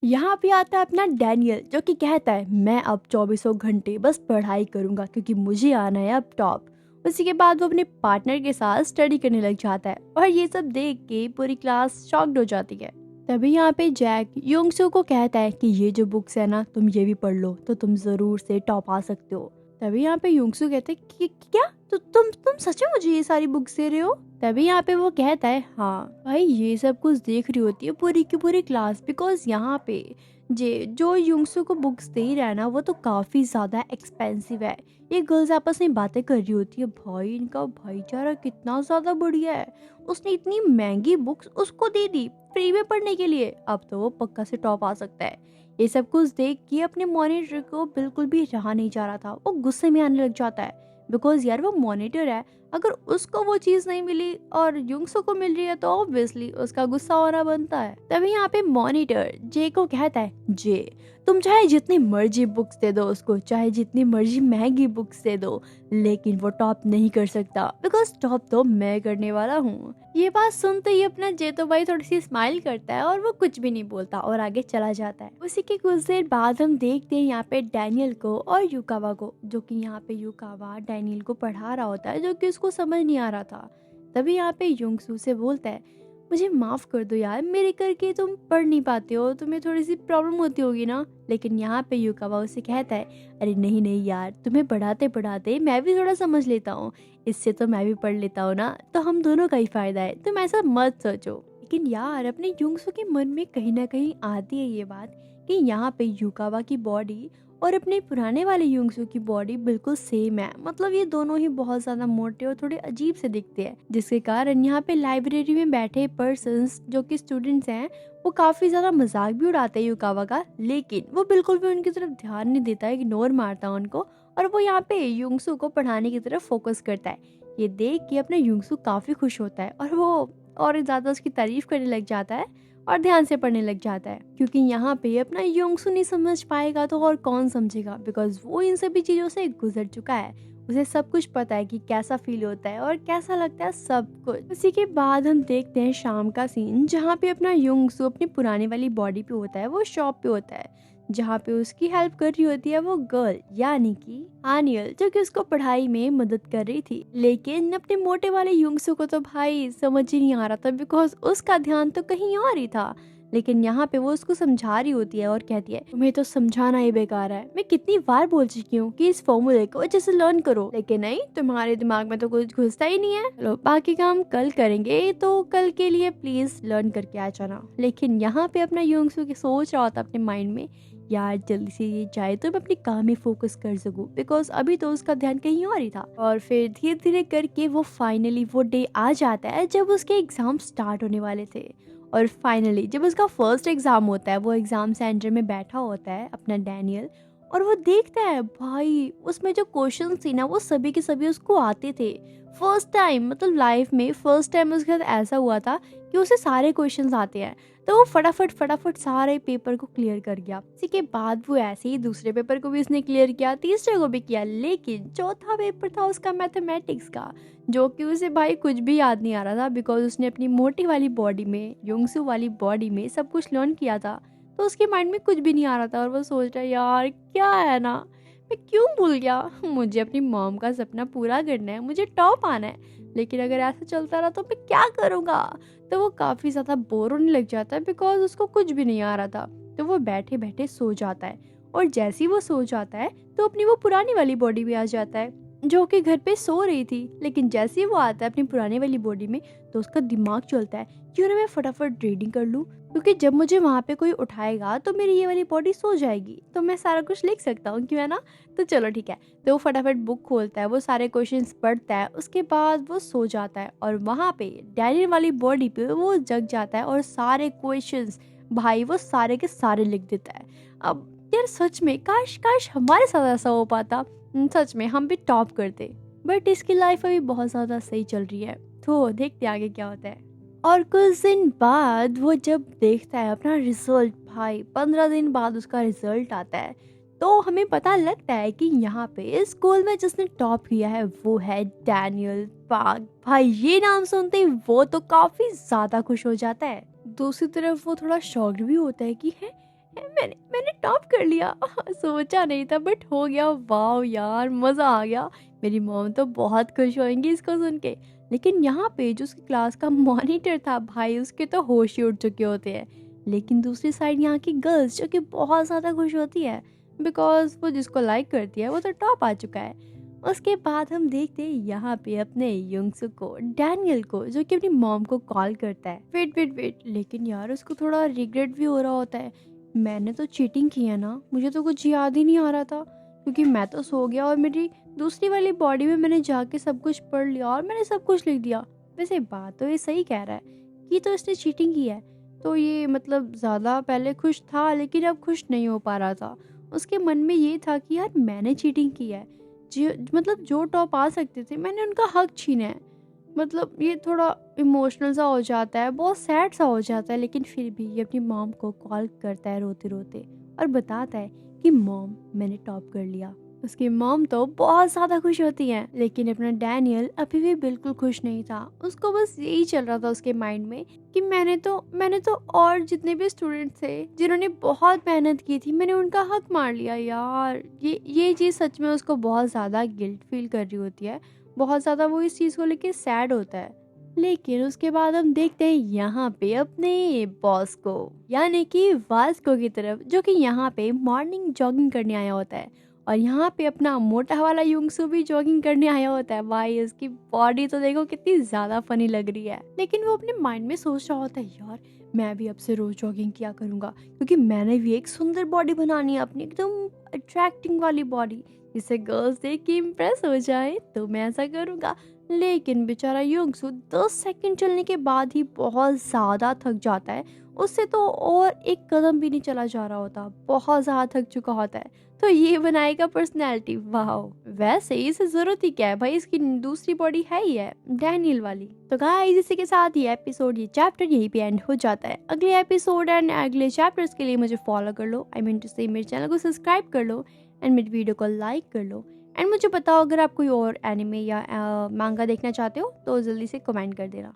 यहाँ पे आता है अपना डैनियल, जो कि कहता है मैं अब चौबीसों घंटे बस पढ़ाई करूँगा क्योंकि मुझे आना है अब टॉप। उसी के बाद वो अपने पार्टनर के साथ स्टडी करने लग जाता है और ये सब देख के पूरी क्लास शॉक्ड हो जाती है। तभी यहाँ पे जैक योंगसू को कहता है कि ये जो बुक्स है ना, तुम ये भी पढ़ लो तो तुम ज़रूर से टॉप आ सकते हो। तभी यहाँ पे योंगसू कहते हैं कि क्या तो तुम सच में मुझे ये सारी बुक्स दे रहे हो। तभी यहाँ पे वो कहता है हाँ भाई, ये सब कुछ देख रही होती है पूरी की पूरी क्लास, बिकॉज यहाँ पे जे जो युंगसू को बुक्स दे रहा है ना, वो तो काफ़ी ज़्यादा एक्सपेंसिव है। ये गर्ल्स आपस में बातें कर रही होती है, भाई इनका भाईचारा कितना ज़्यादा बढ़िया है। उसने इतनी महंगी बुक्स उसको दे दी फ्री में पढ़ने के लिए, अब तो वो पक्का से टॉप आ सकता है। ये सब कुछ देख के अपने मॉनिटर को बिल्कुल भी रहा नहीं जा रहा था, वो गुस्से में आने लग जाता है। बिकॉज यार वो मॉनिटर है, अगर उसको वो चीज़ नहीं मिली और युंगसू को मिल रही है तो ऑब्वियसली उसका गुस्सा होना बनता है। तभी यहाँ पे मॉनिटर जे को कहता है, जे तुम चाहे जितनी मर्जी बुक्स दे दो उसको, चाहे जितनी मर्जी महंगी बुक्स दे दो, लेकिन वो टॉप नहीं कर सकता बिकॉज टॉप तो मैं करने वाला हूँ। ये बात सुनते ही अपना जे तो भाई थोड़ी सी स्माइल करता है और वो कुछ भी नहीं बोलता और आगे चला जाता है। उसी के कुछ देर बाद हम देखते हैं यहाँ पे डैनियल को और युकावा को, जो कि यहाँ पे युकावा डैनियल को पढ़ा रहा होता है जो कि उसको समझ नहीं आ रहा था। तभी यहाँ पे युंगसू से बोलता है, मुझे माफ़ कर दो यार, मेरे करके तुम पढ़ नहीं पाते हो, तुम्हें थोड़ी सी प्रॉब्लम होती होगी ना। लेकिन यहाँ पे युकावा उसे कहता है, अरे नहीं नहीं यार, तुम्हें पढ़ाते पढ़ाते मैं भी थोड़ा समझ लेता हूँ, इससे तो मैं भी पढ़ लेता हूँ ना, तो हम दोनों का ही फ़ायदा है, तुम ऐसा मत सोचो। लेकिन यार अपने युंगसू के मन में कहीं ना कहीं आती है ये बात कि यहाँ पे युकावा की बॉडी और अपने पुराने वाले युंगसू की बॉडी बिल्कुल सेम है। मतलब ये दोनों ही बहुत ज़्यादा मोटे और थोड़े अजीब से दिखते हैं, जिसके कारण यहाँ पे लाइब्रेरी में बैठे पर्सन्स जो कि स्टूडेंट्स हैं, वो काफ़ी ज़्यादा मजाक भी उड़ाते हैं युकावा का, लेकिन वो बिल्कुल भी उनकी तरफ ध्यान नहीं देता है, इग्नोर मारता है उनको, और वो यहाँ पे युंगसू को पढ़ाने की तरफ फोकस करता है। ये देख के अपना युंगसू काफ़ी खुश होता है और वो और ज़्यादा उसकी तारीफ करने लग जाता है और ध्यान से पढ़ने लग जाता है, क्योंकि यहाँ पे अपना योंगसू नहीं समझ पाएगा तो और कौन समझेगा, बिकॉज वो इन सभी चीज़ों से गुजर चुका है। उसे सब कुछ पता है कि कैसा फील होता है और कैसा लगता है सब कुछ। उसी के बाद हम देखते हैं शाम का सीन, जहाँ पे अपना योंगसू अपनी पुरानी वाली बॉडी पे होता है, वो शॉप पे होता है, जहाँ पे उसकी हेल्प कर रही होती है वो गर्ल यानी कि आनियल, जो कि उसको पढ़ाई में मदद कर रही थी। लेकिन अपने मोटे वाले युंगसू को तो भाई समझ ही नहीं आ रहा था, बिकॉज उसका ध्यान तो कहीं और ही था। लेकिन यहाँ पे वो उसको समझा रही होती है और कहती है, तुम्हें तो समझाना ही बेकार है, मैं कितनी बार बोल चुकी हूँ कि इस फॉर्मूले को अच्छे से लर्न करो, लेकिन नहीं, तुम्हारे दिमाग में तो कुछ घुसता ही नहीं है। चलो बाकी काम कल करेंगे, तो कल के लिए प्लीज लर्न करके आ जाना। लेकिन यहाँ पे अपना युंगसू सोच रहा होता अपने माइंड में, यार जल्दी से ये जाए तो मैं अपने काम में फोकस कर सकूं, बिकॉज अभी तो उसका ध्यान कहीं और ही था। और फिर धीरे धीरे करके वो फाइनली वो डे आ जाता है जब उसके एग्जाम स्टार्ट होने वाले थे। और फाइनली जब उसका फर्स्ट एग्जाम होता है, वो एग्जाम सेंटर में बैठा होता है अपना डैनियल, और वो देखता है भाई उसमें जो क्वेश्चन थी ना, वो सभी के सभी उसको आते थे। फर्स्ट टाइम, मतलब लाइफ में फर्स्ट टाइम उसके साथ ऐसा हुआ था कि उसे सारे क्वेश्चंस आते हैं, तो वो फटाफट फटाफट सारे पेपर को क्लियर कर गया। इसी के बाद वो ऐसे ही दूसरे पेपर को भी उसने क्लियर किया, तीसरे को भी किया, लेकिन चौथा पेपर था उसका मैथमेटिक्स का, जो कि उसे भाई कुछ भी याद नहीं आ रहा था, बिकॉज उसने अपनी मोटी वाली बॉडी में, युंगसू वाली बॉडी में सब कुछ लर्न किया था, तो उसके माइंड में कुछ भी नहीं आ रहा था। और वो सोच रहा है, यार क्या है ना, मैं क्यों भूल गया, मुझे अपनी मॉम का सपना पूरा करना है, मुझे टॉप आना है, लेकिन अगर ऐसा चलता रहा तो मैं क्या करूँगा। तो वो काफ़ी ज़्यादा बोर होने लग जाता है, बिकॉज उसको कुछ भी नहीं आ रहा था। तो वो बैठे बैठे सो जाता है, और जैसे ही वो सो जाता है तो अपनी वो पुरानी वाली बॉडी में आ जाता है, जो कि घर पे सो रही थी। लेकिन जैसे ही वो आता है अपनी पुरानी वाली बॉडी में, तो उसका दिमाग चलता है, क्यों ना मैं फटाफट रीडिंग कर लूँ, क्योंकि जब मुझे वहाँ पे कोई उठाएगा तो मेरी ये वाली बॉडी सो जाएगी, तो मैं सारा कुछ लिख सकता हूँ, क्यों है ना। तो चलो ठीक है, तो वो फटाफट बुक खोलता है, वो सारे क्वेश्चंस पढ़ता है, उसके बाद वो सो जाता है, और वहाँ पे डैनियल वाली बॉडी पे वो जग जाता है और सारे क्वेश्चंस भाई वो सारे के सारे लिख देता है। अब यार सच में काश काश हमारे साथ ऐसा हो पाता, सच में हम भी टॉप करते। बट इसकी लाइफ अभी बहुत ज़्यादा सही चल रही है, तो देखते आगे क्या होता है। और कुछ दिन बाद वो जब देखता है अपना रिजल्ट, भाई 15 दिन बाद उसका रिजल्ट आता है, तो हमें पता लगता है कि यहाँ पे स्कूल में जिसने टॉप किया है वो है डैनियल पार्क। भाई ये नाम सुनते ही वो तो काफी ज्यादा खुश हो जाता है। दूसरी तरफ वो थोड़ा शॉक्ड भी होता है कि है मैंने मैंने टॉप कर लिया। सोचा नहीं था बट हो गया। वाह यार, मज़ा आ गया। मेरी मॉम तो बहुत खुश होंगी इसको सुन के। लेकिन यहाँ पे जो उसकी क्लास का मॉनिटर था भाई, उसके तो होश ही उड़ चुके होते हैं। लेकिन दूसरी साइड यहाँ की गर्ल्स जो कि बहुत ज़्यादा खुश होती है, बिकॉज़ वो जिसको लाइक करती है वो तो टॉप आ चुका है। उसके बाद हम देखते हैं यहाँ पे अपने युंगसुक को, डैनियल को, जो कि अपनी मॉम को कॉल करता है। वेट वेट वेट, लेकिन यार उसको थोड़ा रिग्रेट भी हो रहा होता है। मैंने तो चीटिंग की है ना, मुझे तो कुछ याद ही नहीं आ रहा था, क्योंकि मैं तो सो गया और मेरी दूसरी वाली बॉडी में मैंने जाके सब कुछ पढ़ लिया और मैंने सब कुछ लिख दिया। वैसे बात तो ये सही कह रहा है कि तो इसने चीटिंग की है। तो ये मतलब ज़्यादा पहले खुश था लेकिन अब खुश नहीं हो पा रहा था। उसके मन में ये था कि यार मैंने चीटिंग की है, जो मतलब जो टॉप आ सकते थे मैंने उनका हक छीना है। मतलब ये थोड़ा इमोशनल सा हो जाता है, बहुत सैड सा हो जाता है, लेकिन फिर भी ये अपनी मॉम को कॉल करता है रोते रोते और बताता है कि मॉम मैंने टॉप कर लिया। उसकी मॉम तो बहुत ज़्यादा खुश होती है, लेकिन अपना डैनियल अभी भी बिल्कुल खुश नहीं था। उसको बस यही चल रहा था उसके माइंड में कि मैंने तो और जितने भी स्टूडेंट्स थे जिन्होंने बहुत मेहनत की थी, मैंने उनका हक मार लिया यार। ये चीज़ सच में उसको बहुत ज़्यादा गिल्ट फील कर रही होती है। बहुत ज़्यादा वो इस चीज़ को लेके सैड होता है। लेकिन उसके बाद हम देखते हैं यहाँ पे अपने बॉस को, यानी कि वास्को की तरफ, जो कि यहाँ पे मॉर्निंग जॉगिंग करने आया होता है। और यहाँ पे अपना मोटा वाला युंगसू भी जॉगिंग करने आया होता है। भाई उसकी बॉडी तो देखो कितनी ज़्यादा फनी लग रही है। लेकिन वो अपने माइंड में सोच रहा होता है, यार मैं भी अब से रोज़ जॉगिंग किया करूँगा, क्योंकि मैंने भी एक सुंदर बॉडी बनानी है अपनी, एकदम अट्रैक्टिंग वाली बॉडी, जिससे गर्ल्स देख के इम्प्रेस हो जाए। तो मैं ऐसा करूँगा। लेकिन बेचारा युंगसू 10 सेकंड चलने के बाद ही बहुत ज़्यादा थक जाता है। उससे तो और एक कदम भी नहीं चला जा रहा होता, बहुत ज़्यादा थक चुका होता है। तो ये बनाएगा पर्सनैलिटी। वाह, वैसे इसे ज़रूरत ही क्या है भाई, इसकी दूसरी बॉडी है ही है, डैनियल वाली। तो गाइस इसी के साथ ये एपिसोड, ये चैप्टर यहीं पे एंड हो जाता है। अगले एपिसोड एंड अगले चैप्टर्स के लिए मुझे फॉलो कर लो, आई मीन टू से मेरे चैनल को सब्सक्राइब कर लो एंड मेरी वीडियो को लाइक कर लो। एंड मुझे बताओ अगर आप कोई और एनिमे या मांगा देखना चाहते हो तो जल्दी से कमेंट कर देना।